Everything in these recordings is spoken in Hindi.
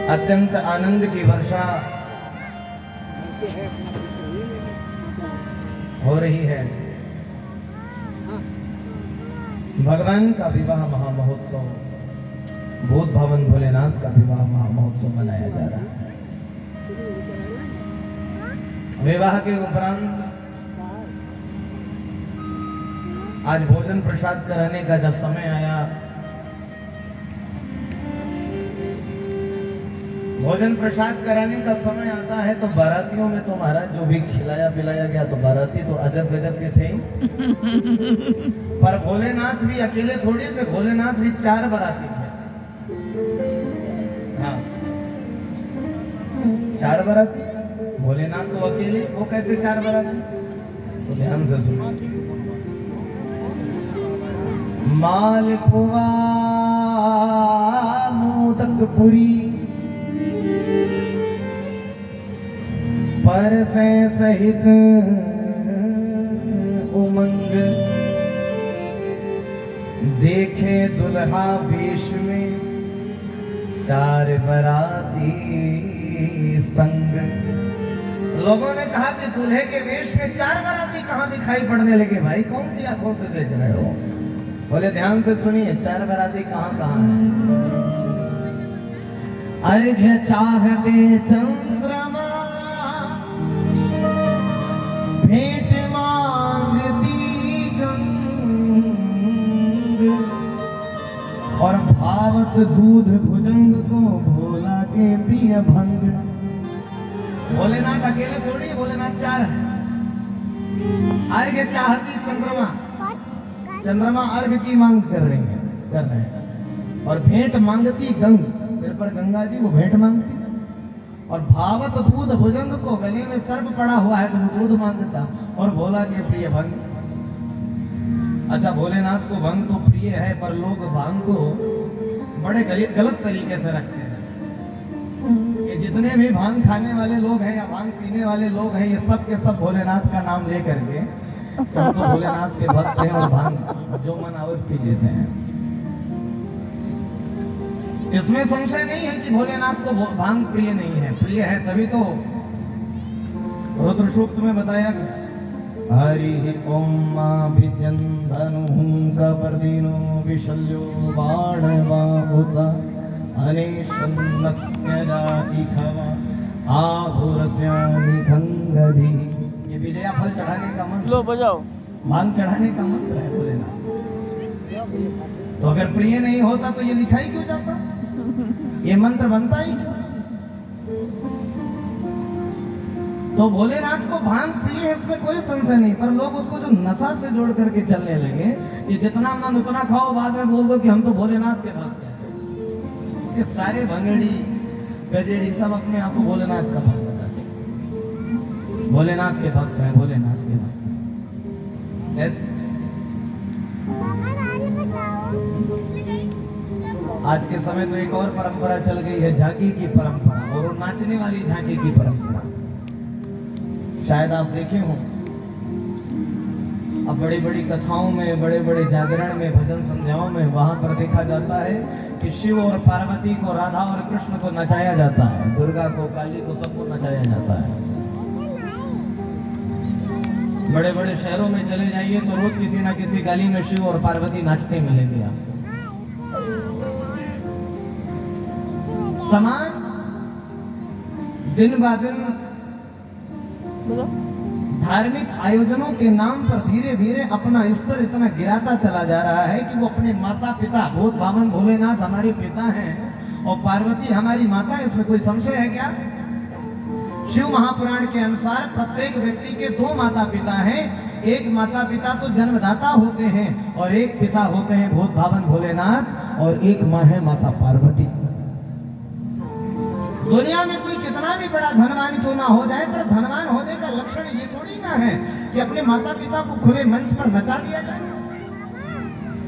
अत्यंत आनंद की वर्षा हो रही है। भगवान का विवाह महामहोत्सव, भूत भवन भोलेनाथ का विवाह महामहोत्सव मनाया जा रहा है। विवाह के उपरांत आज भोजन प्रसाद कराने का जब समय आया, भोजन प्रसाद कराने का समय आता है तो बारातियों में तो महाराज जो भी खिलाया पिलाया गया तो बाराती तो अजब गजब के थे। पर भोलेनाथ भी अकेले थोड़ी थे, भोलेनाथ भी 4 बाराती थे। हाँ, 4 बाराती। भोलेनाथ तो अकेले, वो कैसे 4 बाराती? तो ध्यान से सुनो। मालपुआ मोदकपुरी परसे सहित उमंग, देखे दुल्हा वेश में 4 बराती संग। लोगों ने कहा कि दूल्हे के वेश में 4 बराती कहां दिखाई पड़ने लगे? भाई कौन सी आंखों से देख रहे हो? बोले ध्यान से सुनिए, 4 बराती कहां कहां है। अर्घ्य चाहते चंद्रमा, भेंट मांगती गंग, और भावत दूध भुजंग को भोला के प्रिय भंग। भोलेनाथ अकेले थोड़ी, भोलेनाथ 4 है। अर्घ्य चाहती चंद्रमा, चंद्रमा अर्घ की मांग कर रहे हैं। और भेंट मांगती गंग, सिर पर गंगा जी वो भेंट मांगती। और भावत दूध भुजंग को, गले में सर्प पड़ा हुआ है तो वो दूध मांगता। और भोला के प्रिय भंग। अच्छा, भोलेनाथ को भंग तो प्रिय है, पर लोग भांग को बड़े गलत तरीके से रखते हैं। ये जितने भी भांग खाने वाले लोग हैं या भांग पीने वाले लोग हैं, ये सब के सब भोलेनाथ का नाम लेकर के तो भोलेनाथ के भक्त हैं और भांग जो मन आवे पी लेते हैं। इसमें संशय नहीं है कि भोलेनाथ को भांग प्रिय नहीं है। प्रिय है तभी तो रुद्र सूक्त में बताया गया, हरि ओम विचंदनु कपर्दिनो विशल्यो बाणवाहुता अनेशन्नस्य जातिखवा आहुरस्य निखंगधि। ये विजया फल चढ़ाने का मंत्र, लो बजाओ, भांग चढ़ाने का मंत्र है भोलेनाथ। तो अगर प्रिय नहीं होता तो ये लिखा ही क्यों जाता? ये मंत्र बनता ही क्यों? तो भोलेनाथ को भांग प्रिय है, इसमें कोई संशय नहीं। पर लोग उसको जो नशा से जोड़ करके चलने लगे, ये जितना मन उतना खाओ, बाद में बोल दो कि हम तो भोलेनाथ के भक्त हैं। ये सारे भंगड़ी गजेड़ी सब अपने आप को भोलेनाथ का भक्त बताते हैं। भोलेनाथ के भक्त हैं, भोलेनाथ के भक्त। ऐसे आज के समय तो एक और परंपरा चल गई है, झांकी की परंपरा, और वो नाचने वाली झांकी की परंपरा। शायद आप देखे हो, अब बड़ी बड़ी कथाओं में, बड़े बड़े जागरण में, भजन संध्याओं में वहां पर देखा जाता है कि शिव और पार्वती को, राधा और कृष्ण को नचाया जाता है, दुर्गा को, काली को, सबको नचाया जाता है। बड़े बड़े शहरों में चले जाइए तो रोज किसी ना किसी गली में शिव और पार्वती नाचते मिलेंगे आप। समाज दिन ब दिन धार्मिक आयोजनों के नाम पर धीरे धीरे अपना स्तर इतना गिराता चला जा रहा है कि वो अपने माता पिता, भूत भावन भोलेनाथ हमारे पिता हैं और पार्वती हमारी माता है, इसमें कोई संशय है क्या? शिव महापुराण के अनुसार प्रत्येक व्यक्ति के 2 माता पिता हैं। एक माता पिता तो जन्मदाता होते हैं और एक पिता होते हैं भूत भावन भोलेनाथ, और एक माँ है माता पार्वती। दुनिया में कोई कितना भी बड़ा धनवान क्यों ना हो जाए, पर धनवान होने का लक्षण ये थोड़ी ना है कि अपने माता पिता को खुले मंच पर नचा दिया जाए।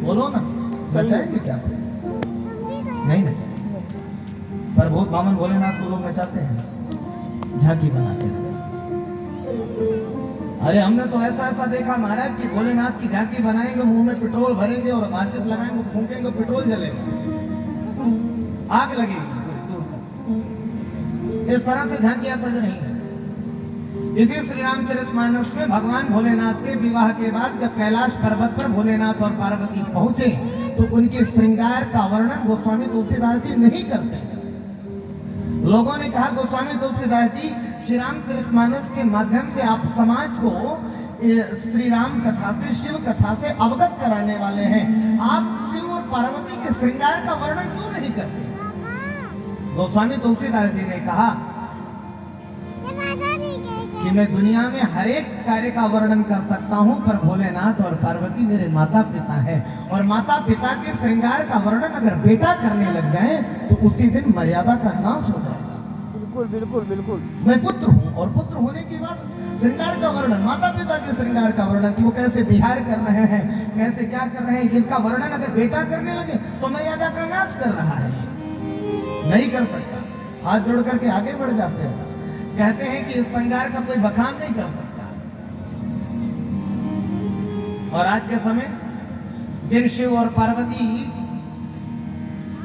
बोलो ना, नचाएंगे क्या? नहीं नचाएंगे। पर भूत भावन भोलेनाथ को लोग नचाते हैं, झांकी बनाते हैं। अरे हमने तो ऐसा देखा महाराज कि भोलेनाथ की झांकी बनाएंगे, मुंह में पेट्रोल भरेंगे और माचिस लगाएंगे, फूंकेंगे, पेट्रोल जलेगा, आग लगेगी पूरी दूर तक। इस तरह से झांकियां सज रही हैं। इसी श्री रामचरितमानस में भगवान भोलेनाथ के विवाह के बाद जब कैलाश पर्वत पर भोलेनाथ और पार्वती पहुंचे तो उनके श्रृंगार का वर्णन गोस्वामी तुलसीदास जी नहीं करते। लोगों ने कहा गोस्वामी तुलसीदास जी श्री रामचरितमानस के माध्यम से आप समाज को श्री राम कथा से, शिव कथा से अवगत कराने वाले हैं, आप शिव और पार्वती के श्रृंगार का वर्णन क्यों नहीं करते? गोस्वामी तुलसीदास जी ने कहा कि मैं दुनिया में हर एक कार्य का वर्णन कर सकता हूं, पर भोलेनाथ और पार्वती मेरे माता पिता है, और माता पिता के श्रृंगार का वर्णन अगर बेटा करने लग जाए तो उसी दिन मर्यादा का नाश हो जाएगा। बिल्कुल बिल्कुल बिल्कुल। मैं पुत्र हूं और पुत्र होने के बाद श्रृंगार का वर्णन, माता पिता के श्रृंगार का वर्णन कि वो कैसे विहार कर रहे हैं, कैसे क्या कर रहे हैं, इनका वर्णन अगर बेटा करने लगे तो मर्यादा का नाश कर रहा है, नहीं कर सकता। हाथ जोड़ करके आगे बढ़ जाते हैं, कहते हैं कि इस श्रृंगार का कोई बखान नहीं कर सकता। और आज के समय जिन शिव और पार्वती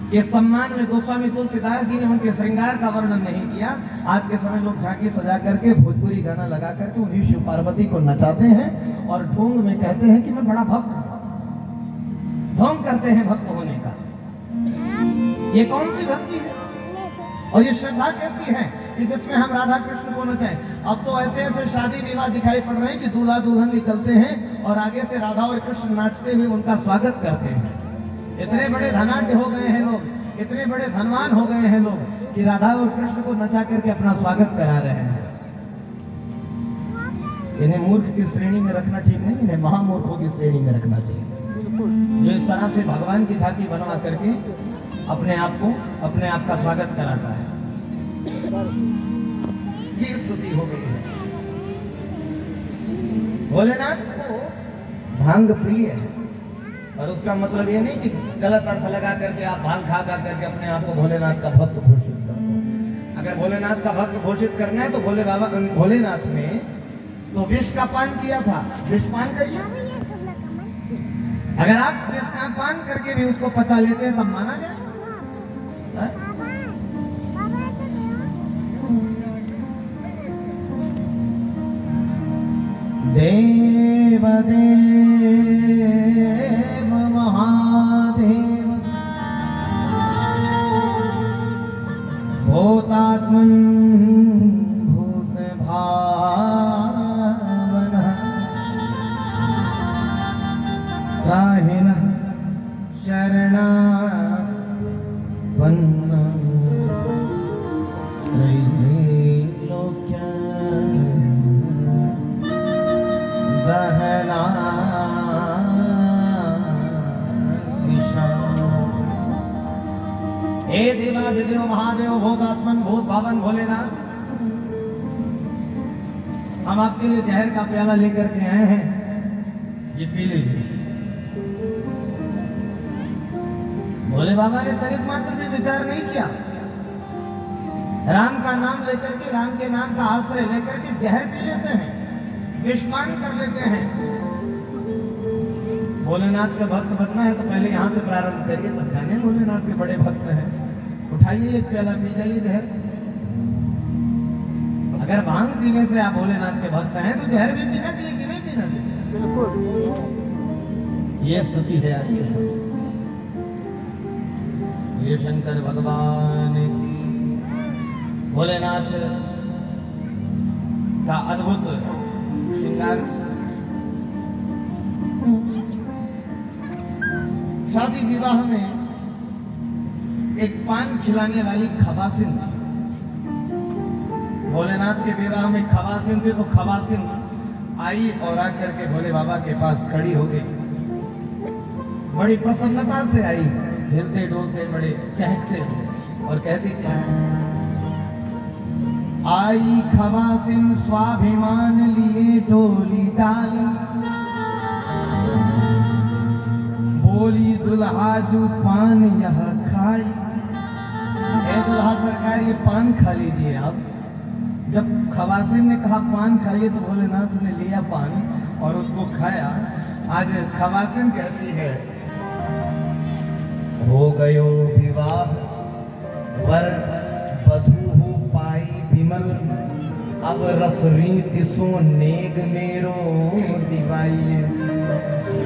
के सम्मान में गोस्वामी तुलसीदास जी ने उनके श्रृंगार का वर्णन नहीं किया, आज के समय लोग झांकी सजा करके भोजपुरी गाना लगा करके उन्हीं शिव पार्वती को नचाते हैं और ढोंग में कहते हैं कि मैं बड़ा भक्त हूं। ढोंग करते हैं भक्त होने का। ये कौन सी भक्ति है और ये श्रद्धा कैसी है कि जिसमें हम राधा कृष्ण को नचाएं? अब तो ऐसे ऐसे शादी विवाह दिखाई पड़ रहे हैं कि दूल्हा दुल्हन निकलते हैं और आगे से राधा और कृष्ण नाचते हुए उनका स्वागत करते हैं। इतने बड़े धनाढ्य हो गए हैं लोग, इतने बड़े धनवान हो गए हैं लोग कि राधा और कृष्ण को नचा करके अपना स्वागत करा रहे हैं। इन्हें मूर्ख की श्रेणी में रखना ठीक नहीं, इन्हें महामूर्खों की श्रेणी में रखना चाहिए, जो इस तरह से भगवान की झांकी बनवा करके अपने आप का स्वागत कराता है। ये स्तुति हो गई है। भोलेनाथ को भांग प्रिय है, और उसका मतलब ये नहीं कि गलत अर्थ लगा करके आप भांग खा करके अपने आप को भोलेनाथ का भक्त घोषित कर दो। अगर भोलेनाथ का भक्त घोषित करना है तो भोलेनाथ ने तो विष का पान किया था, विष पान करिए। अगर आप विष का पान करके भी उसको पचा लेते हैं तब माना जाए। देव देव महादेव भूतात्मन भूत भावन त्राहिण शरणा हे देवाधिदेव महादेव भूतात्मन भूत भावन भोलेनाथ, हम आपके लिए जहर का प्याला लेकर के आए हैं, ये पी लीजिए। भोले बाबा ने तनिक मात्र भी विचार नहीं किया। राम का नाम लेकर के, राम के नाम का आश्रय लेकर के जहर पी लेते हैं, विषपान कर लेते हैं। भोलेनाथ का भक्त बनना है तो पहले यहाँ से प्रारंभ करिए, तब जाने भोलेनाथ के बड़े भक्त हैं। उठाइए एक प्याला पी जाइए जहर। अगर भांग पीने से आप भोलेनाथ के भक्त हैं तो जहर भी पीना चाहिए कि नहीं पीना चाहिए? बिल्कुल। ये स्तुति है आज के समय। ये शंकर भगवान की भोलेनाथ का अद्भुत श्रृंगार। शादी विवाह में एक पान खिलाने वाली खवासिन थी। भोलेनाथ के विवाह में खवासिन थी, तो खवासिन आई और आकर के भोले बाबा के पास खड़ी हो गई। बड़ी प्रसन्नता से आई, हिलते डोलते बड़े चहकते और कहती क्या? आई खवासिन स्वाभिमान लिए डोली डाली, बोली दुल्हा जो पान यह खाई। हे दुल्हा सरकार, ये पान खा लीजिए आप। जब खवासिन ने कहा पान खाइए तो भोलेनाथ ने लिया पान और उसको खाया। आज खवासिन कहती है, हो गयो विवाह वर वधू हो पाई अब रस रीति सो नेग मेरो दिवाइए।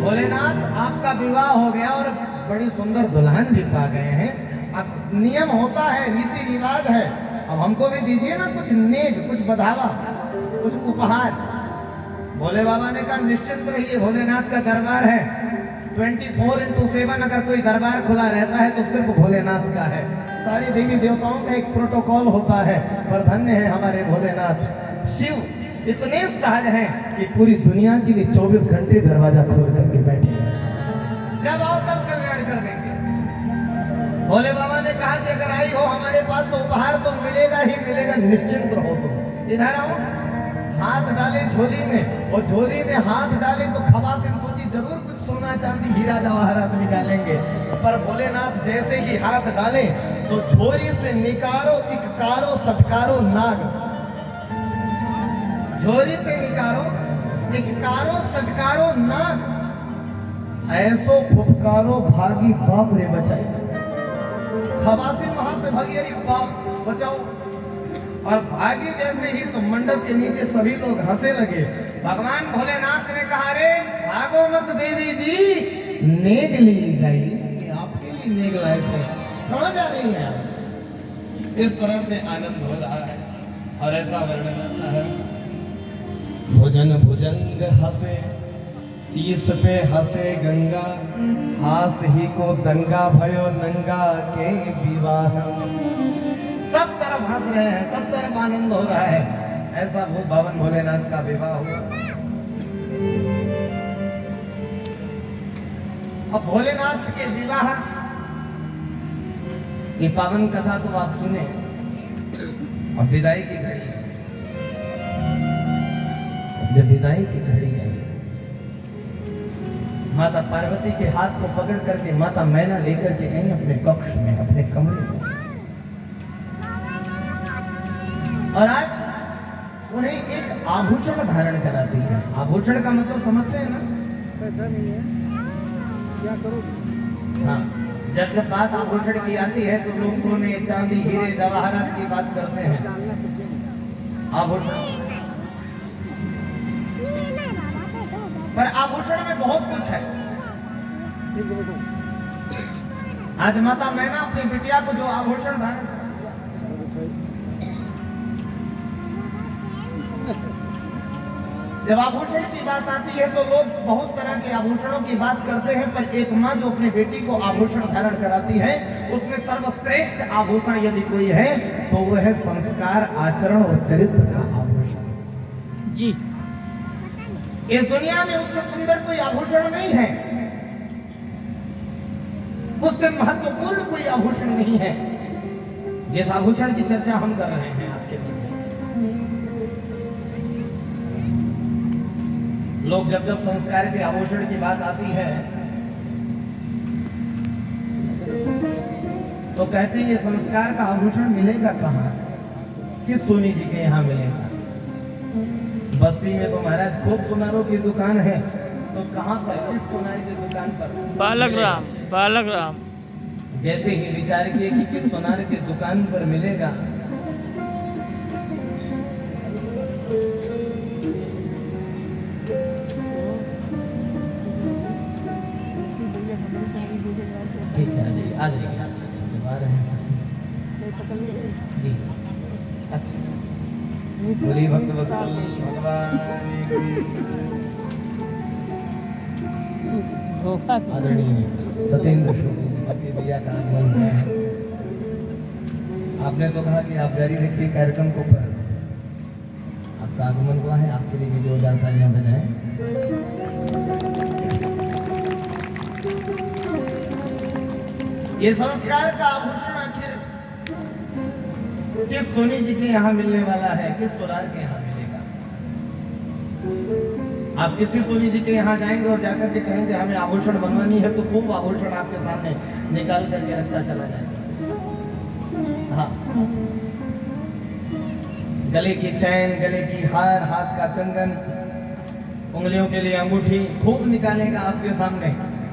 भोलेनाथ आपका विवाह हो गया और बड़ी सुंदर दुल्हन भी पा गए हैं। अब नियम होता है, रीति रिवाज है, अब हमको भी दीजिए ना कुछ नेग, कुछ बधावा, कुछ उपहार। भोले बाबा ने कहा निश्चिंत रहिए, भोलेनाथ का दरबार है, 24x7 अगर कोई दरबार खुला रहता है तो सिर्फ भोलेनाथ का है। सारी देवी देवताओं का एक प्रोटोकॉल होता है, पर धन्य है हमारे भोलेनाथ। शिव इतने सहज हैं कि पूरी दुनिया के लिए 24 घंटे दरवाजा खोल करके बैठे हैं, जब आओ तब कल्याण कर देंगे। भोले बाबा ने कहा कि अगर आई हो हमारे पास तो उपहार तो मिलेगा ही मिलेगा, निश्चिंत रहो तुम। इधर आओ, हाथ डाले झोली में, और झोली में हाथ डाले तो खवासिन सोची जरूर कुछ सोना चांदी हीरा जवाहरात निकालेंगे, पर भोलेनाथ जैसे ही हाथ डाले तो झोली से निकारो इककारो सटकारो नाग। झोली पे निकारो इककारो सटकारो नाग, ऐसो फुफकारो भागी बाप रे बचाई। खवासिन वहां से भागी, अरे बाप बचाओ, और भागी जैसे ही तो मंडप के नीचे सभी लोग हंसे लगे। भगवान भोलेनाथ ने कहा रे भागो मत देवी जी, नेग ली गई, आपके लिए नेग लाए थे, कहां जा रही है आप? इस तरह से आनंद हो रहा है और ऐसा वर्णन आता है। भुजन भुजंग हंसे, शीश पे हंसे गंगा, हास ही को दंगा भयो नंगा के विवाह। सब तरफ हंस रहे हैं, सब तरफ आनंद हो रहा है। ऐसा वो भवन भोलेनाथ का विवाह हुआ। अब भोलेनाथ के विवाह की पावन कथा तो आप सुने। अब विदाई की घड़ी है। जब विदाई की घड़ी आई, माता पार्वती के हाथ को पकड़ करके माता मैना लेकर के गई अपने कक्ष में, अपने कमरे में, और आज उन्हें एक आभूषण धारण कराती है। आभूषण का मतलब समझते हैं ना? पैसा नहीं है, क्या करो? हाँ, जब जब बात आभूषण की आती है तो लोग सोने चांदी हीरे जवाहरात की बात करते हैं। आभूषण, पर आभूषण में बहुत कुछ है। आज माता मैना अपनी बिटिया को जो आभूषण धारण, जब आभूषण की बात आती है तो लोग बहुत तरह के आभूषणों की बात करते हैं, पर एक माँ जो अपनी बेटी को आभूषण धारण कराती है, उसमें सर्वश्रेष्ठ आभूषण यदि कोई है तो वह है संस्कार, आचरण और चरित्र का आभूषण। जी, इस दुनिया में उससे सुंदर कोई आभूषण नहीं है, उससे महत्वपूर्ण कोई आभूषण नहीं है जिस आभूषण की चर्चा हम कर रहे हैं आपके बीच। लोग जब जब संस्कार के आभूषण की बात आती है तो कहते हैं ये संस्कार का आभूषण मिलेगा कहाँ, किस सोनी जी के यहाँ मिलेगा? बस्ती में तो महाराज खूब सुनारों की दुकान है, तो कहाँ पर, किस सुनार की दुकान पर? बालक राम। जैसे ही विचार किए कि किस सुनार की दुकान पर मिलेगा, ठीक है आ जाइए आ रहे हैं जी। अच्छा, बोली भक्त वत्सल भगवान आदरणीय सत्येंद्र शुक्ल के भैया का आगमन हुआ है। आपने तो कहा कि आप जारी रखिए कार्यक्रम को, पर आपका आगमन हुआ है, आपके लिए भी 2000 तालियां बजाएं। ये संस्कार का आभूषण आखिर किस सोनी जी के यहाँ मिलने वाला है, किस सुरार के यहाँ मिलेगा? आप किसी सोनी जी के यहाँ जाएंगे और जाकर के कहेंगे हमें आभूषण बनवानी है, तो खूब आभूषण आपके सामने निकाल करके रखता चला जाएगा। हाँ, गले की चैन, गले की हार, हाथ का कंगन, उंगलियों के लिए अंगूठी खूब निकालेगा आपके सामने,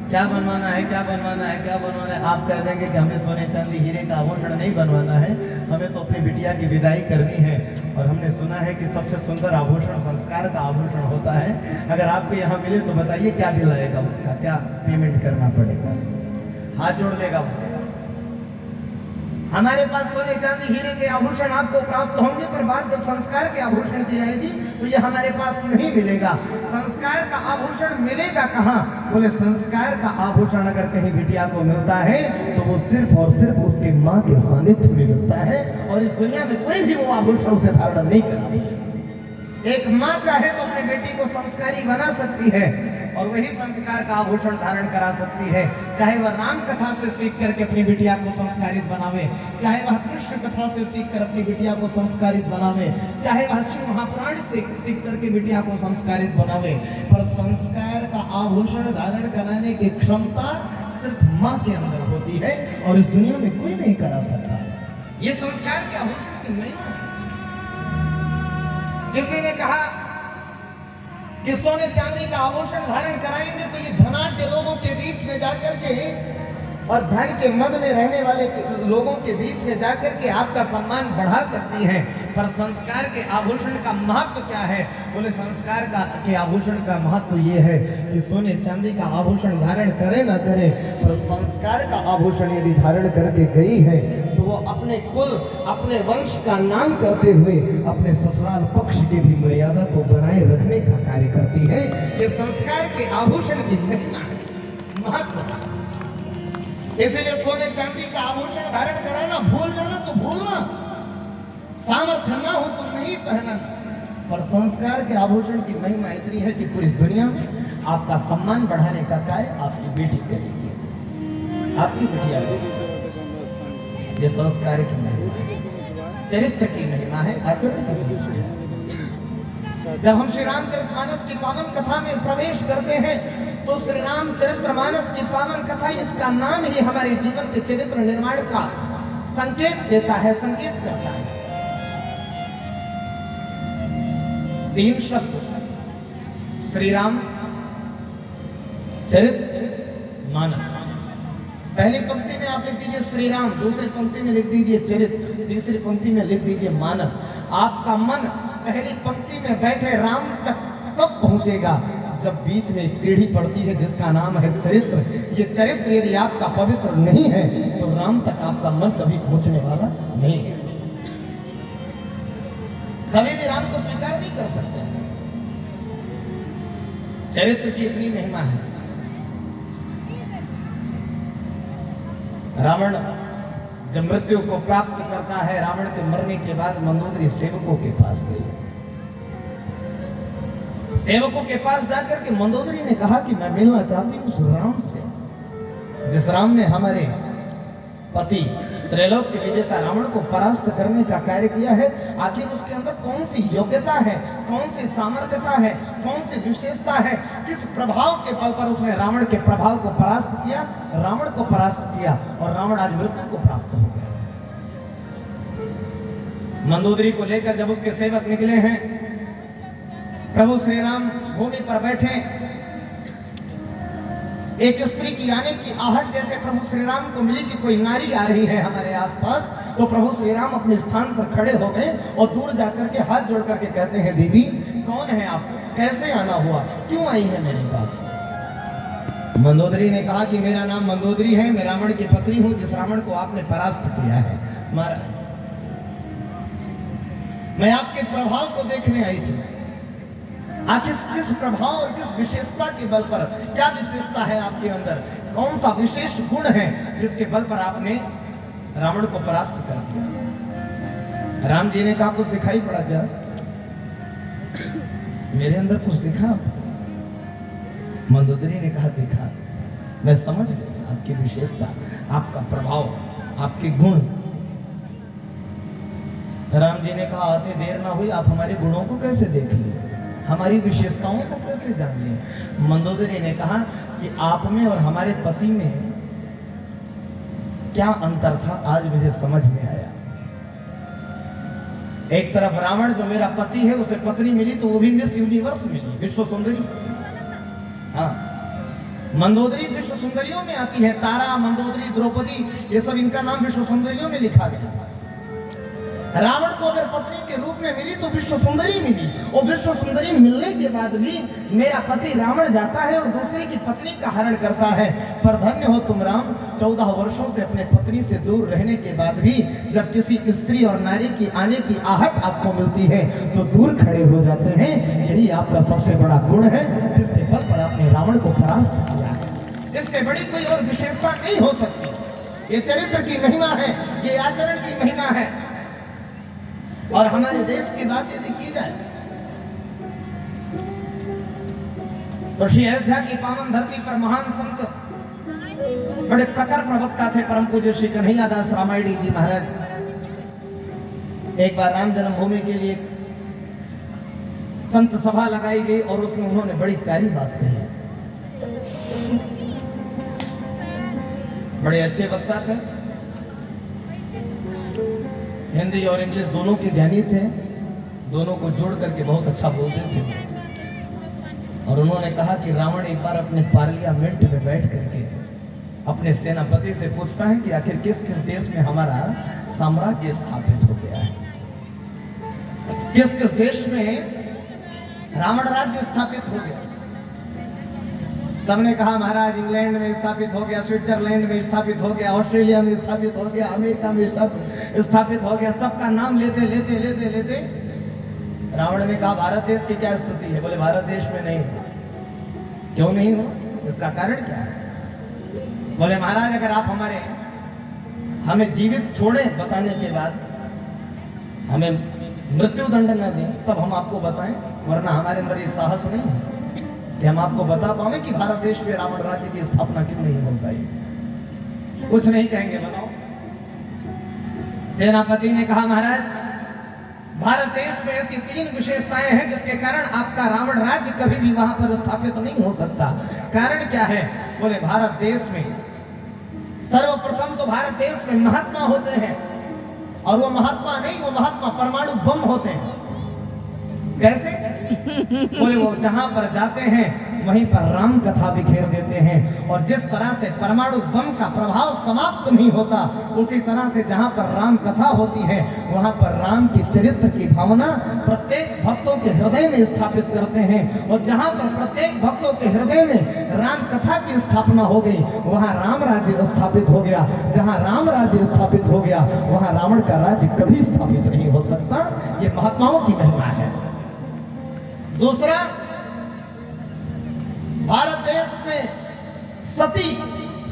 क्या बनवाना है, क्या बनवाना है, क्या बनवाना है। आप कह देंगे कि हमें सोने चांदी हीरे का आभूषण नहीं बनवाना है, हमें तो अपनी बिटिया की विदाई करनी है। और हमने सुना है कि सबसे सुंदर आभूषण संस्कार का आभूषण होता है। अगर आपको यहाँ मिले तो बताइए क्या बिल आएगा, उसका क्या पेमेंट करना पड़ेगा। हाथ जोड़ देगा वो। हमारे पास सोने चांदी हीरे के आभूषण आपको प्राप्त होंगे, पर बात जब संस्कार के आभूषण की आएगी तो ये हमारे पास नहीं मिलेगा। संस्कार का आभूषण मिलेगा कहाँ? बोले संस्कार का आभूषण अगर कहीं बिटिया को मिलता है तो वो सिर्फ और सिर्फ उसके माँ के सानिध्य में मिलता है, और इस दुनिया में कोई भी वो आभूषण उसे धारण नहीं करती। एक माँ चाहे तो अपनी बेटी को संस्कारी बना सकती है और वही संस्कार का आभूषण धारण करा सकती है। चाहे वह राम कथा से सीख करके अपनी बिटिया को संस्कारित बनावे, चाहे वह कृष्ण कथा से सीख कर अपनी बिटिया को संस्कारित बनावे, चाहे वह शिव महापुराण से सीख करके बिटिया को संस्कारित बनावे, पर संस्कार का आभूषण धारण कराने की क्षमता सिर्फ माँ के अंदर होती है और इस दुनिया में कोई नहीं करा सकता। ये संस्कार के आभूषण की महिमा है। किसी ने कहा कि सोने चांदी का आभूषण धारण कराएंगे तो ये धनाढ्य लोगों के बीच में जाकर के और धन के मद में रहने वाले लोगों के बीच में जाकर के आपका सम्मान बढ़ा सकती है, पर संस्कार के आभूषण का महत्व क्या है? बोले संस्कार के आभूषण का महत्व ये है कि सोने चांदी का आभूषण धारण करे ना करे, पर संस्कार का आभूषण यदि धारण करके गई है तो वो अपने कुल, अपने वंश का नाम करते हुए अपने ससुराल पक्ष की भी मर्यादा को बनाए रखने का कार्य करती है। ये संस्कार के आभूषण की महिमा है, महत्व है। इसीलिए सोने चांदी का आभूषण धारण कराना भूल जाना तो भूलना, सामर्थ्य ना हो तो नहीं पहनना, पर संस्कार के आभूषण की महिमा इतनी है कि पूरी दुनिया में आपका सम्मान बढ़ाने का कार्य आपकी बेटी करेगी, आपकी बिटिया करेगी। ये संस्कार की महिमा है, चरित्र की महिमा है, आचरण की महिमा है। जब हम श्री रामचरितमानस की पावन कथा में प्रवेश करते हैं तो श्री रामचरितमानस की पावन कथा, इसका नाम ही हमारे जीवन के चरित्र निर्माण का संकेत देता है, संकेत करता है। 3 शब्द श्री राम चरितमानस। पहली पंक्ति में आप लिख दीजिए श्री राम, दूसरी पंक्ति में लिख दीजिए चरित्र, तीसरी पंक्ति में लिख दीजिए मानस। आपका मन पहली पंक्ति में बैठे राम तक कब पहुंचेगा? जब बीच में एक सीढ़ी पड़ती है जिसका नाम है चरित्र। ये चरित्र यदि आपका पवित्र नहीं है तो राम तक आपका मन कभी पहुंचने वाला नहीं है, कभी भी राम को स्वीकार नहीं कर सकते। चरित्र की इतनी महिमा है। रावण जब मृत्यु को प्राप्त करता है, रावण के मरने के बाद मंदोदरी सेवकों के पास गई। सेवकों के पास जाकर के मंदोदरी ने कहा कि मैं मिलना चाहती हूँ उस राम से, जिस राम ने हमारे पति त्रैलोक के विजेता रावण को परास्त करने का कार्य किया है। आखिर उसके अंदर कौन सी योग्यता है, कौन सी सामर्थ्यता है, कौन सी विशेषता है, किस प्रभाव के बल पर उसने रावण के प्रभाव को परास्त किया, रावण को परास्त किया और रावण आज मृत्यु को प्राप्त हो गया। मंदोदरी को लेकर जब उसके सेवक निकले हैं, प्रभु श्री राम भूमि पर बैठे, एक स्त्री की आने की आहट जैसे प्रभु श्री राम को मिली कि कोई नारी आ रही है हमारे आसपास, तो प्रभु श्री राम अपने स्थान पर खड़े हो गए और दूर जाकर के हाथ जोड़ करके कहते हैं, देवी कौन है आप, कैसे आना हुआ, क्यों आई है मेरे पास? मंदोदरी ने कहा कि मेरा नाम मंदोदरी है, मैं रावण की पत्नी हूं, जिस रावण को आपने परास्त किया है, मारा। मैं आपके प्रभाव को देखने आई थी। आखिर किस प्रभाव और किस विशेषता के बल पर, क्या विशेषता है आपके अंदर, कौन सा विशेष गुण है जिसके बल पर आपने रावण को परास्त कर दिया? राम जी ने कहा कुछ दिखाई पड़ा क्या? मेरे अंदर कुछ दिखा? मंदोदरी ने कहा दिखा, मैं समझ गई आपकी विशेषता, आपका प्रभाव, आपके गुण। राम जी ने कहा आते देर ना हुई, आप हमारे गुणों को कैसे देख लिए, हमारी विशेषताओं को कैसे जान लिए? मंदोदरी ने कहा कि आप में और हमारे पति में क्या अंतर था, आज मुझे समझ में आया। एक तरफ रावण जो मेरा पति है, उसे पत्नी मिली तो वो भी मिस यूनिवर्स मिली, विश्व सुंदरी। हाँ, मंदोदरी विश्व सुंदरियों में आती है। तारा, मंदोदरी, द्रौपदी, ये सब इनका नाम विश्व सुंदरियों में लिखा गया। रावण को अगर पत्नी के रूप में मिली तो विश्व सुंदरी मिली, और विश्व सुंदरी मिलने के बाद भी मेरा पति रावण जाता है और दूसरे की पत्नी का हरण करता है। पर धन्य हो तुम राम, 14 वर्षों से अपने पत्नी से दूर रहने के बाद भी जब किसी स्त्री और नारी की आने की आहट आपको मिलती है तो दूर खड़े हो जाते हैं। यही आपका सबसे बड़ा गुण है, जिसके बल पर आपने रावण को परास्त किया है। इससे बड़ी कोई और विशेषता नहीं हो सकती। ये चरित्र की महिमा है, ये आचरण की महिमा है। और हमारे देश की बात यदि की जाए तो श्री अयोध्या की पावन धरती पर महान संत, बड़े प्रखर प्रवक्ता थे परम पूज्य श्री कन्हैयादास रामायणी जी महाराज। एक बार राम जन्मभूमि के लिए संत सभा लगाई गई और उसमें उन्होंने बड़ी प्यारी बात कही। बड़े अच्छे वक्ता थे, हिंदी और इंग्लिश दोनों के ज्ञानी थे, दोनों को जोड़ करके बहुत अच्छा बोलते थे। और उन्होंने कहा कि रावण एक बार अपने पार्लियामेंट में बैठ करके अपने सेनापति से पूछता है कि आखिर किस किस देश में हमारा साम्राज्य स्थापित हो गया है, किस किस देश में रावण राज्य स्थापित हो गया। सबने कहा महाराज इंग्लैंड में स्थापित हो गया, स्विट्जरलैंड में स्थापित हो गया, ऑस्ट्रेलिया में स्थापित हो गया, अमेरिका में स्थापित हो गया। सबका नाम लेते लेते लेते लेते रावण ने कहा भारत देश की क्या स्थिति है? बोले भारत देश में नहीं। क्यों नहीं हो? इसका कारण क्या है? बोले महाराज अगर आप हमें जीवित छोड़े बताने के बाद, हमें मृत्यु दंड न दें तब हम आपको बताएं, वरना हमारे अंदर ये साहस नहीं है कि हम आपको बता पाए कि भारत देश में रावण राज्य की स्थापना क्यों नहीं हो पाई। कुछ नहीं कहेंगे, बताओ। सेनापति ने कहा महाराज भारत देश में ऐसी 3 विशेषताएं हैं जिसके कारण आपका रावण राज्य कभी भी वहां पर स्थापित नहीं हो सकता। कारण क्या है? बोले भारत देश में सर्वप्रथम तो भारत देश में महात्मा होते हैं, और वो महात्मा नहीं, वो महात्मा परमाणु बम होते हैं। कैसे? बोले वो जहां पर जाते हैं वहीं पर राम कथा बिखेर देते हैं, और जिस तरह से परमाणु बम का प्रभाव समाप्त नहीं होता, उसी तरह से जहां पर राम कथा होती है वहां पर राम के चरित्र की भावना प्रत्येक भक्तों के हृदय में स्थापित करते हैं। और जहां पर प्रत्येक भक्तों के हृदय में राम कथा की स्थापना हो गई, वहां राम राज्य स्थापित हो गया। जहां राम राज्य स्थापित हो गया वहां रावण का राज्य कभी स्थापित नहीं हो सकता। ये महात्माओं की महिमा है। दूसरा, भारत देश में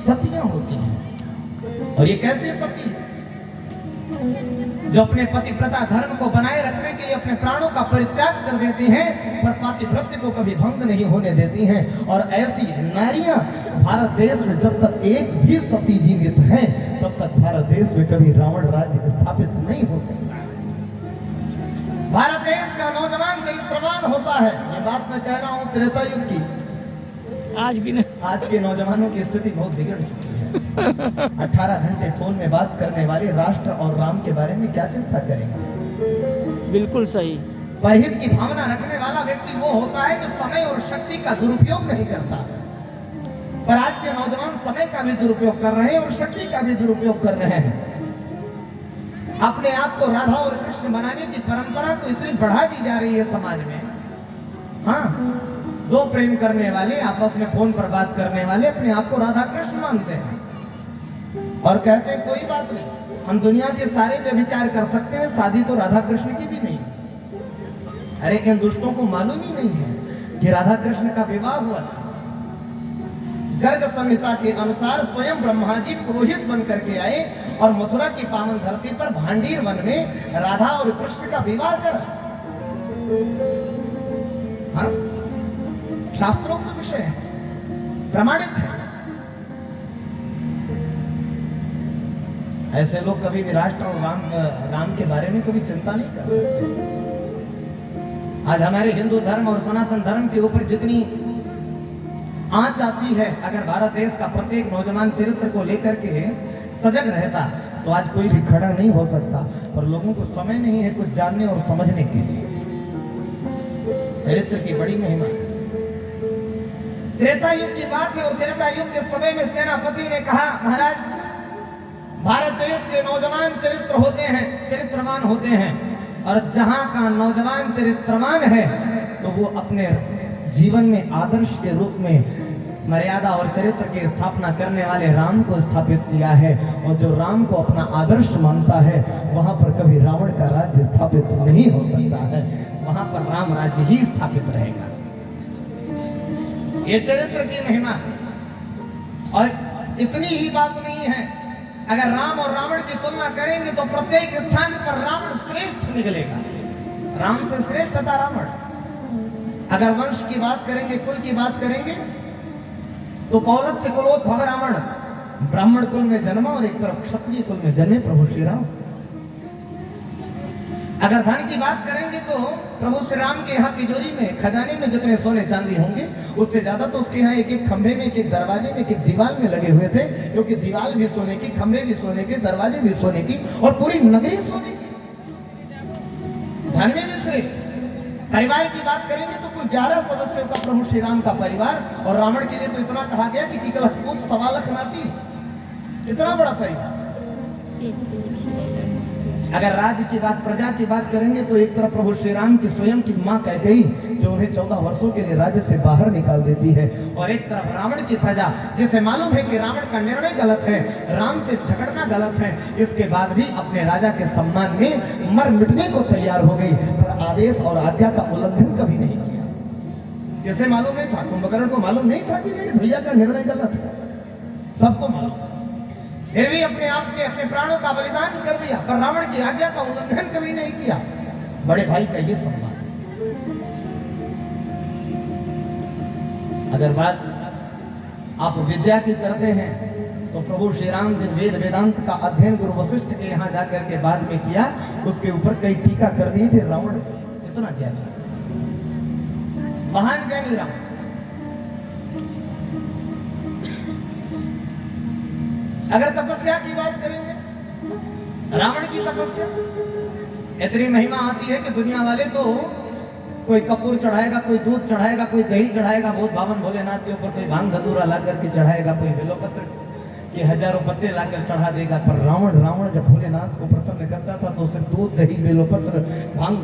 सतियां होती हैं। और ये कैसे सती? जो अपने पतिव्रता धर्म को बनाए रखने के लिए अपने प्राणों का परित्याग कर देती हैं, पर पातिव्रत्य को कभी भंग नहीं होने देती हैं। और ऐसी नारियां भारत देश में जब तक एक भी सती जीवित है तब तक भारत देश में कभी रावण राज्य स्थापित नहीं हो सकता। भारत देश का नौजवान चरित्रवान होता है। ये बात मैं कह रहा हूँ त्रेता युग की। आज के नौजवानों की स्थिति बहुत बिगड़ चुकी है। 18 घंटे फोन में बात करने वाले राष्ट्र और राम के बारे में क्या चिंता करेंगे? बिल्कुल सही। परहित की भावना रखने वाला व्यक्ति वो होता है जो समय और शक्ति का दुरुपयोग नहीं करता। पर आज के नौजवान समय का भी दुरुपयोग कर रहे हैं और शक्ति का भी दुरुपयोग कर रहे हैं। अपने आप को राधा और कृष्ण बनाने की परंपरा को इतनी बढ़ा दी जा रही है समाज में। हाँ, 2 प्रेम करने वाले आपस में फोन पर बात करने वाले अपने आप को राधा कृष्ण मानते हैं और कहते हैं कोई बात नहीं, हम दुनिया के सारे व्यभिचार कर सकते हैं, शादी तो राधा कृष्ण की भी नहीं। अरे इन दुष्टों को मालूम ही नहीं है कि राधा कृष्ण का विवाह हुआ था। गर्ग संहिता के अनुसार स्वयं ब्रह्मा जी पुरोहित बन करके आए और मथुरा की पावन धरती पर भांडीर वन में राधा और कृष्ण का विवाह करा। हाँ? शास्त्रोक्त विषय है, प्रमाणित है। ऐसे लोग कभी भी राष्ट्र और राम के बारे में कभी चिंता नहीं कर सकते। आज हमारे हिंदू धर्म और सनातन धर्म के ऊपर जितनी आंच आती है, अगर भारत देश का प्रत्येक नौजवान चरित्र को लेकर के सजग रहता तो आज कोई भी खड़ा नहीं हो सकता। पर लोगों को समय नहीं है कुछ जानने और समझने के लिए। चरित्र की बड़ी महिमा। त्रेता युग की बात है और त्रेता युग के समय में सेनापति ने कहा, महाराज भारत देश के नौजवान चरित्रवान होते हैं और जहां का नौजवान चरित्रवान है तो वो अपने जीवन में आदर्श के रूप में मर्यादा और चरित्र की स्थापना करने वाले राम को स्थापित किया है। और जो राम को अपना आदर्श मानता है वहां पर कभी रावण का राज्य स्थापित नहीं हो सकता है, वहां पर राम राज्य ही स्थापित रहेगा। ये चरित्र की महिमा। और इतनी ही बात नहीं है, अगर राम और रावण की तुलना करेंगे तो प्रत्येक स्थान पर रावण श्रेष्ठ निकलेगा। राम से श्रेष्ठ था रावण। अगर वंश की बात करेंगे, कुल की बात करेंगे तो पौलत से कुलोद्भव रावण ब्राह्मण कुल में जन्मा और एक तरफ क्षत्रिय कुल में जन्मे प्रभु श्री राम। अगर धन की बात करेंगे तो प्रभु श्री राम के यहाँ तिजोरी में, खजाने में जितने सोने चांदी होंगे उससे ज्यादा तो उसके यहाँ एक एक खंभे में, एक एक दरवाजे में, एक एक दीवार में लगे हुए थे, क्योंकि दीवार भी सोने की, खंभे भी सोने के, दरवाजे भी सोने की और पूरी नगरी सोने की। धन में भी श्रेष्ठ। परिवार की बात करेंगे तो कुल 11 सदस्यों का प्रभु श्री राम का परिवार, और रावण के लिए तो इतना कहा गया कि इकलखपूत सवालख नाती, इतना बड़ा परिवार। अगर राज्य की बात, प्रजा की बात करेंगे तो एक तरफ प्रभु श्री राम की स्वयं की मां कैकेयी जो उन्हें 14 वर्षों के लिए राज्य से बाहर निकाल देती है, और एक तरफ रावण की प्रजा जिसे मालूम है कि रावण का निर्णय गलत है, राम से झगड़ना गलत है, इसके बाद भी अपने राजा के सम्मान में मर मिटने को तैयार हो गई, पर आदेश और आज्ञा का उल्लंघन कभी नहीं किया। जैसे मालूम नहीं था, कुंभकर्ण को मालूम नहीं था कि मेरे भैया का निर्णय गलत है, सबको मालूम था, फिर भी अपने आप के, अपने प्राणों का बलिदान कर दिया, पर रावण की आज्ञा का उल्लंघन कभी नहीं किया। बड़े भाई का ये सम्मान। अगर बात आप विद्या की करते हैं तो प्रभु श्री राम जिन वेद वेदांत का अध्ययन गुरु वशिष्ठ के यहाँ जाकर के बाद में किया, उसके ऊपर कई टीका कर दिए थे। रावण इतना ज्ञानी, महान ज्ञानी राम। अगर तपस्या की बात करेंगे, रावण की तपस्या इतनी महिमा आती है कि दुनिया वाले तो कोई कपूर चढ़ाएगा, कोई दूध चढ़ाएगा, कोई दही चढ़ाएगा, बहुत भावन भोलेनाथ के ऊपर, कोई भांग धतूरा ला करके चढ़ाएगा, कोई बेलोपत्र के हजारों पत्ते लाकर चढ़ा देगा। पर रावण जब भोलेनाथ को प्रसन्न करता था तो सिर्फ दूध, दही, बेलोपत्र, भांग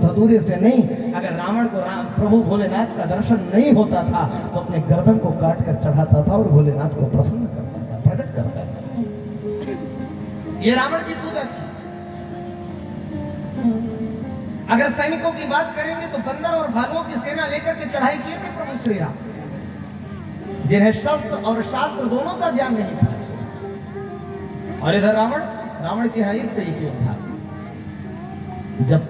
धतूरे से नहीं, अगर रावण को प्रभु भोलेनाथ का दर्शन नहीं होता था तो अपने गर्दन को काट कर चढ़ाता था और भोलेनाथ को प्रसन्न करता था, प्रकट करता था। ये रावण की पूजा थी। अगर सैनिकों की बात करेंगे तो बंदर और भालुओं की सेना लेकर के चढ़ाई किए थे प्रभु श्री राम, जिन्हें शस्त्र और शास्त्र दोनों का ज्ञान नहीं था। और इधर रावण के यहाँ एक से एक योग था। जब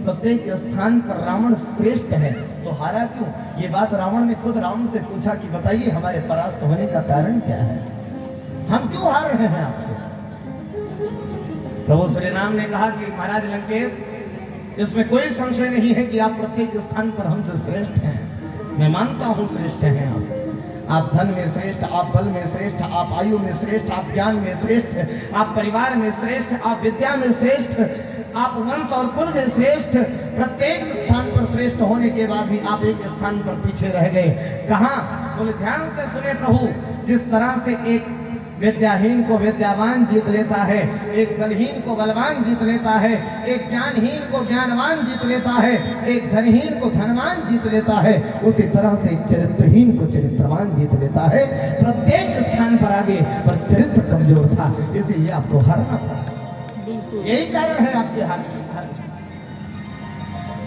प्रत्येक स्थान पर रावण श्रेष्ठ है तो हारा क्यों? ये बात रावण ने खुद रावण से पूछा कि बताइए हमारे परास्त होने का कारण क्या है, हम क्यों हार रहे हैं आपसे? प्रभु श्री राम ने कहा कि महाराज लंकेश, इसमें कोई संशय नहीं है कि आप प्रत्येक स्थान पर हमसे श्रेष्ठ हैं। मैं मानता हूं श्रेष्ठ हैं आप धन में श्रेष्ठ, आप बल में श्रेष्ठ, आप आयु में श्रेष्ठ, आप ज्ञान में श्रेष्ठ, आप परिवार में श्रेष्ठ, आप विद्या में श्रेष्ठ, आप वंश और कुल में श्रेष्ठ। प्रत्येक स्थान पर श्रेष्ठ होने के बाद भी आप एक स्थान पर पीछे रह गए। कहां? बोले ध्यान से सुने प्रभु, जिस तरह से एक विद्याहीन को विद्यावान जीत लेता है, एक बलहीन को बलवान जीत लेता है, एक ज्ञानहीन को ज्ञानवान जीत लेता है, एक धनहीन को धनवान जीत लेता है, उसी तरह से एक चरित्रहीन को चरित्रवान जीत लेता है। प्रत्येक स्थान पर आगे पर चरित्र कमजोर था, इसीलिए आपको हारना पड़ा। यही कारण है आपके हार की।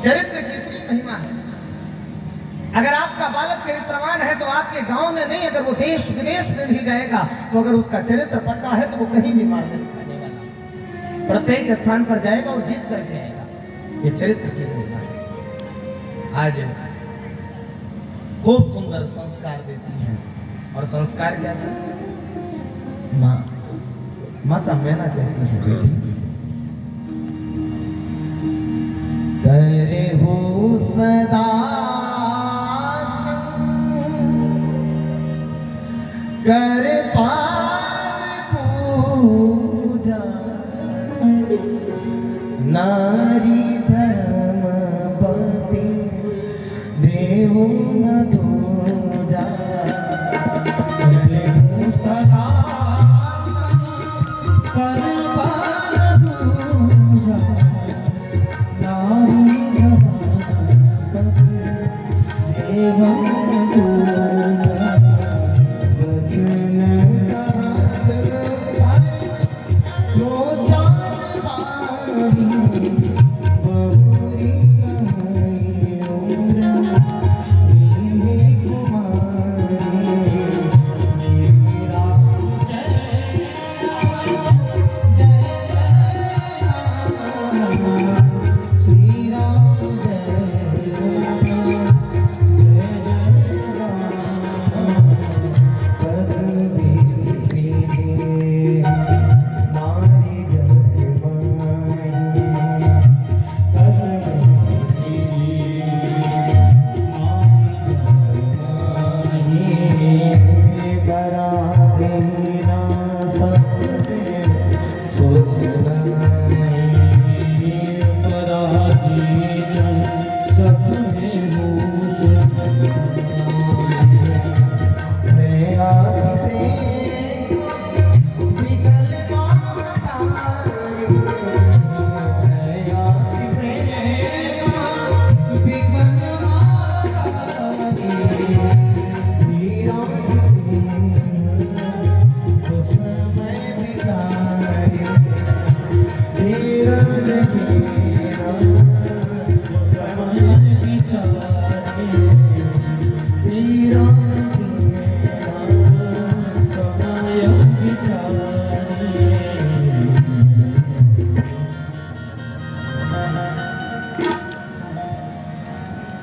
चरित्र की इतनी महिमा है। अगर आपका बालक चरित्रवान है तो आपके गांव में नहीं, अगर वो देश विदेश में भी जाएगा तो अगर उसका चरित्र पक्का है तो वो कहीं भी मार नहीं खाने वाला, प्रत्येक स्थान पर जाएगा और जीत करके आएगा। ये चरित्र की महिमा है। आज खूब सुंदर संस्कार देती है। और संस्कार क्या था? माँ, माता मैना कहती है, बेटी करे हो सदा कर पाद पूजा, नारी धर्म पति देवो न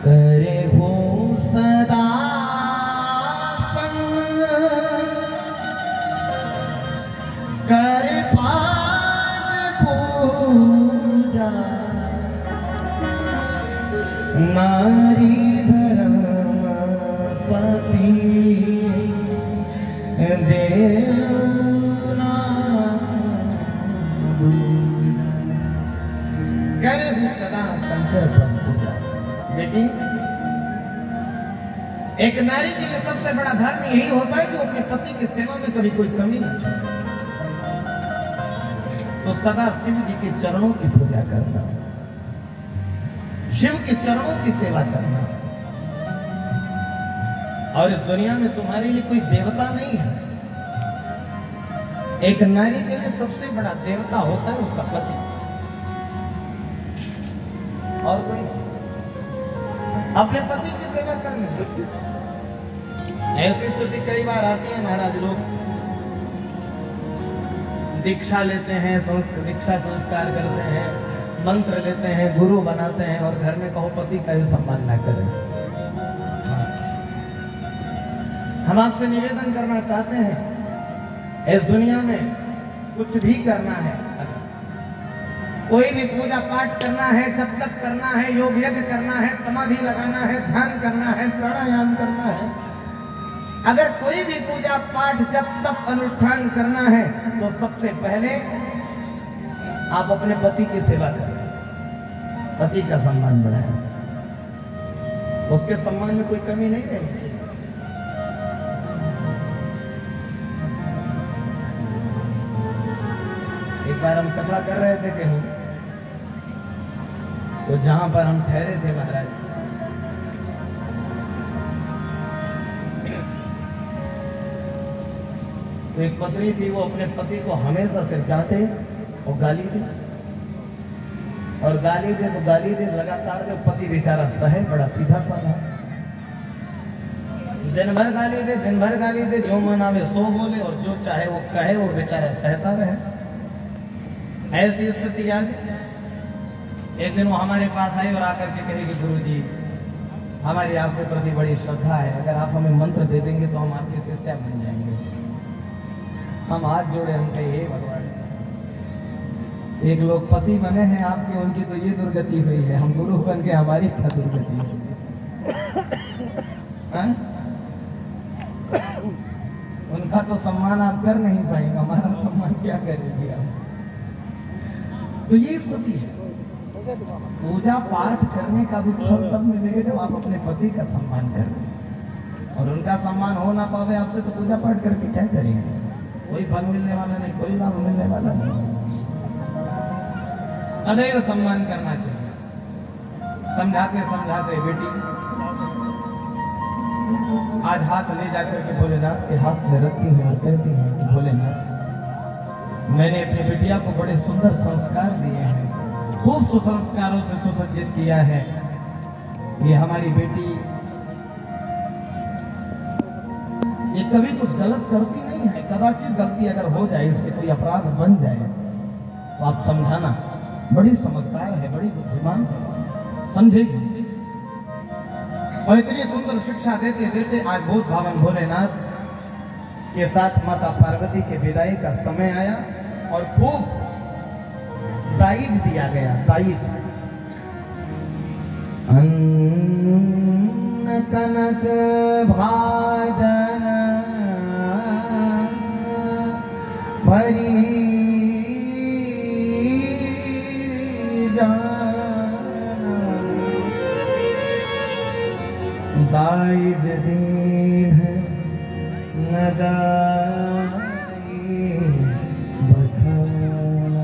करे हो सदा संग कर पाद पूजा नारी धर्म पति देवना करे हो सदा शंकर पद पूजा। बेटी, एक नारी के लिए सबसे बड़ा धर्म यही होता है कि वो अपने पति की सेवा में कभी कोई कमी न छोड़े। तो सदा शिव जी के चरणों की पूजा करना, शिव के चरणों की सेवा करना। और इस दुनिया में तुम्हारे लिए कोई देवता नहीं है। एक नारी के लिए सबसे बड़ा देवता होता है उसका पति, और कोई नहीं। अपने पति की सेवा करने की ऐसी स्थिति कई बार आती है महाराज। लोग दीक्षा लेते हैं, दीक्षा संस्कार करते हैं, मंत्र लेते हैं, गुरु बनाते हैं, और घर में कहो पति का भी सम्मान ना करें। हम आपसे निवेदन करना चाहते हैं, इस दुनिया में कुछ भी करना है, कोई भी पूजा पाठ करना है, जप तप करना है, योग यज्ञ करना है, समाधि लगाना है, ध्यान करना है, प्राणायाम करना है, अगर कोई भी पूजा पाठ जप तप अनुष्ठान करना है तो सबसे पहले आप अपने पति की सेवा करें, पति का सम्मान बढ़ाएं, उसके सम्मान में कोई कमी नहीं रहनी चाहिए। एक बार हम कथा कर रहे थे कहीं, तो जहां पर हम ठहरे थे महाराज, तो एक पत्नी थी, वो अपने पति को हमेशा सिर्फ डांटे और गाली दे, और गाली दे तो गाली दे लगातार दे। पति बेचारा सहे, बड़ा सीधा साधा, दिन भर गाली दे, दिन भर गाली दे, जो मन आवे सो बोले और जो चाहे वो कहे, और बेचारा सहता रहे। ऐसी स्थिति आ गई। एक दिन वो हमारे पास आई और आकर के कही कि गुरुजी, हमारी आपके प्रति बड़ी श्रद्धा है, अगर आप हमें मंत्र दे देंगे तो हम आपके शिष्य बन जाएंगे। हम हाथ जोड़े, हम कहे हे भगवान, एक लोग पति बने हैं आपके, उनकी तो ये दुर्गति हुई है, हम गुरु बन के हमारी क्या दुर्गति है? उनका तो सम्मान आप कर नहीं पाएंगे, हमारा सम्मान क्या करेंगे आप? तो ये स्थिति है। पूजा पाठ करने का भी फल तब मिलेगा जब आप अपने पति का सम्मान करें, और उनका सम्मान हो ना पावे आपसे तो पूजा पाठ करके क्या करेंगे? कोई फल मिलने वाला नहीं, कोई लाभ मिलने वाला नहीं। सदैव सम्मान करना चाहिए। समझाते समझाते बेटी आज हाथ ले जाकर के भोलेनाथ के हाथ में रखती हैं और कहती हैं कि भोलेनाथ, मैंने अपनी बिटिया को बड़े सुंदर संस्कार दिए हैं, खूब सुसंस्कारों से सुसज्जित किया है। ये हमारी बेटी ये कभी कुछ गलत करती नहीं है, कदाचित गलती अगर हो जाए, इससे कोई अपराध बन जाए तो आप समझाना। बड़ी समझदार है, बड़ी बुद्धिमान है, समझेगी। और इतनी सुंदर शिक्षा देते देते आज बोध भवन भोलेनाथ के साथ माता पार्वती के विदाई का समय आया, और खूब दाइज दिया गया। दाइज अन्न कनक भाजन भरी दाइज दीन न जाई बखाना।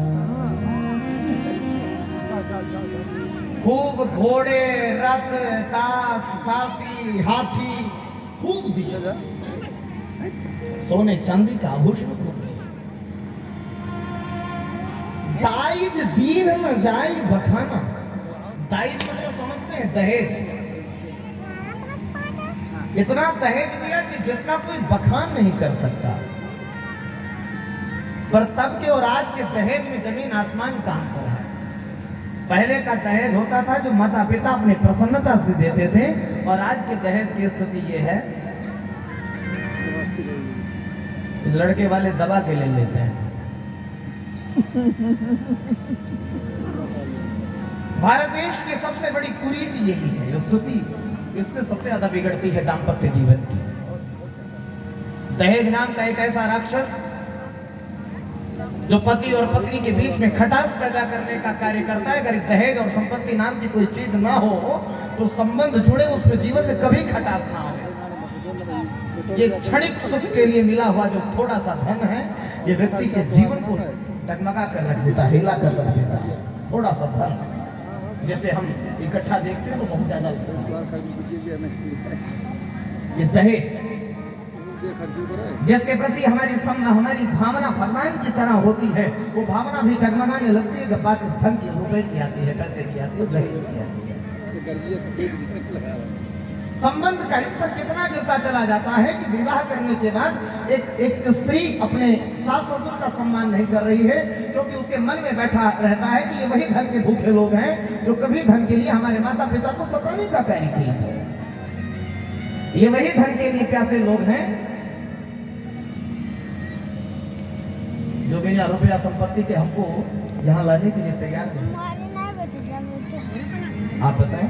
खूब घोड़े, रथ, दास, दासी, हाथी खूब दिए, सोने चांदी का आभूषण खूब दिए। दाइज दीन न जाई बखाना। दाइज मतलब समझते हैं दहेज। इतना दहेज दिया कि जिसका कोई बखान नहीं कर सकता। पर तब के और आज के दहेज में जमीन आसमान का अंतर है। पहले का दहेज होता था जो माता पिता अपनी प्रसन्नता से देते थे, और आज के दहेज की स्थिति ये है लड़के वाले दबा के ले लेते हैं। भारत देश की सबसे बड़ी कुरीति यही है, स्थिति इससे सबसे ज्यादा बिगड़ती है दाम्पत्य जीवन की। दहेज नाम का एक ऐसा राक्षस जो पति और पत्नी के बीच में खटास पैदा करने का कार्य करता है। अगर दहेज और संपत्ति नाम की कोई चीज ना हो तो संबंध जुड़े उसमें जीवन में कभी खटास ना हो। ये क्षणिक सुख के लिए मिला हुआ जो थोड़ा सा धन है, ये व्यक्ति के जीवन को डगमगा कर रख देता है, हिला कर रख देता है। थोड़ा सा धन जैसे हम इकट्ठा देखते हैं तो बहुत ज्यादा ये दहेज जिसके प्रति हमारी भावना भगवान की तरह होती है, वो भावना भी डगमगाने लगती है जब बात इस धन की, रुपए की आती है, पैसे की आती है, दहेज की आती है। संबंध का स्तर कितना गिरता चला जाता है कि विवाह करने के बाद एक स्त्री अपने सास ससुर का सम्मान नहीं कर रही है, क्योंकि उसके मन में बैठा रहता है कि ये वही धन के भूखे लोग हैं जो कभी धन के लिए हमारे माता पिता को सताने का कार्य किए थे। ये वही धन के लिए प्यासे लोग हैं जो बिना रुपया संपत्ति के हमको यहाँ लाने के लिए तैयार नहीं। आप बताएं।